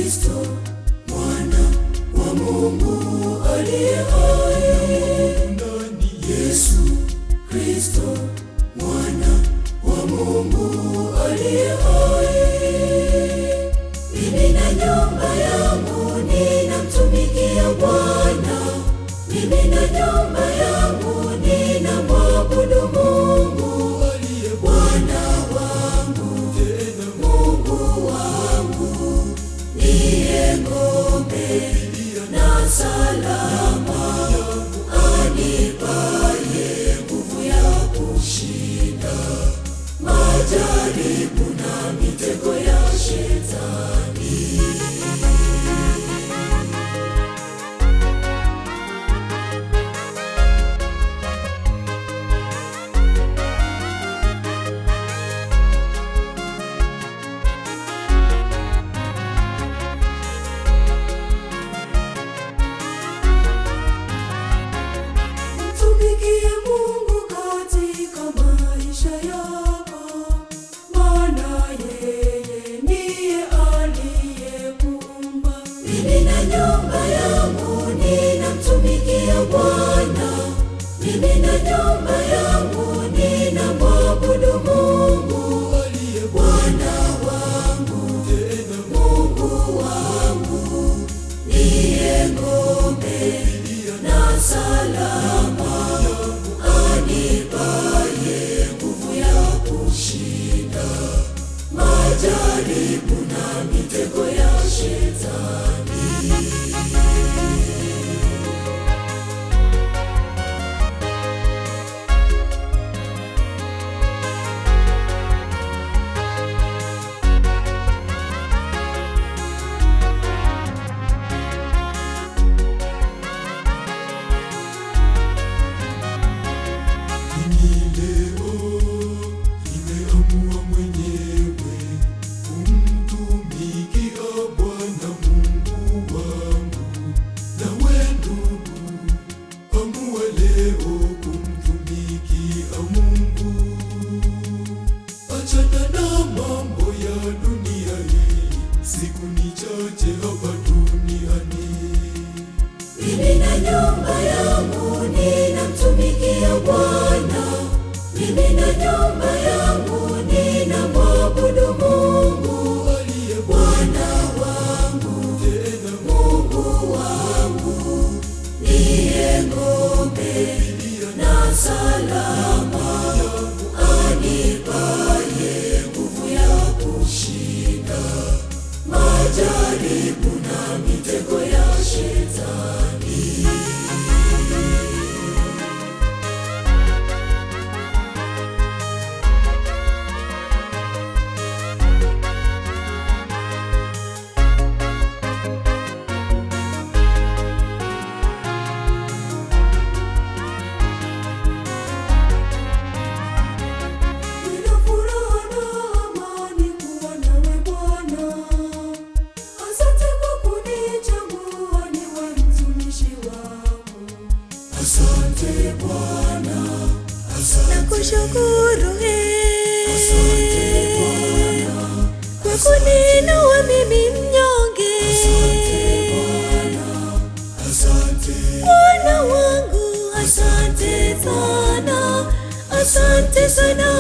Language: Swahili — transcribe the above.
Kristo, mwana wa Mungu aliye hai. Yesu Kristo, mwana wa Mungu aliye hai. Mimi na nyumba yangu ninamtumikia Bwana. Mimi na nyumba yangu ninamwabudu Mungu aliye Bwana wangu, Mungu wangu, niye ngome na salama, anipaye nguvu ya kushinda majaribu na mitego ya Shetani. Mtumikie Mungu katika maisha yako, maana yeye ndiye aliyekuumba. Mimi na nyumba yangu ninamtumikia Bwana. Mimi na nyumba yangu ninamwabudu Mungu aliye Bwana wangu, Mungu wangu, niye ngome na salama, anipaye nguvu ya kushinda majaribu na mitego ya Shetani. Mimi na nyumba yangu ninamtumikia Bwana. Mimi na nyumba yangu ninamwabudu Mungu aliye Bwana wangu, Mungu wangu, niye ngome na salama, anipaye nguvu ya kushinda majaribu na mitego ya Shetani. Nina furaha na amani kuwa nawe Bwana. Asante kwa kunichagua niwe mtumishi wako. Asante Bwana, asante. Nakushukuru Asante Bwana, kwa kuniinua mimi mnyonge. asante Bwana, asante. Bwana wangu, asante sana, asante sana.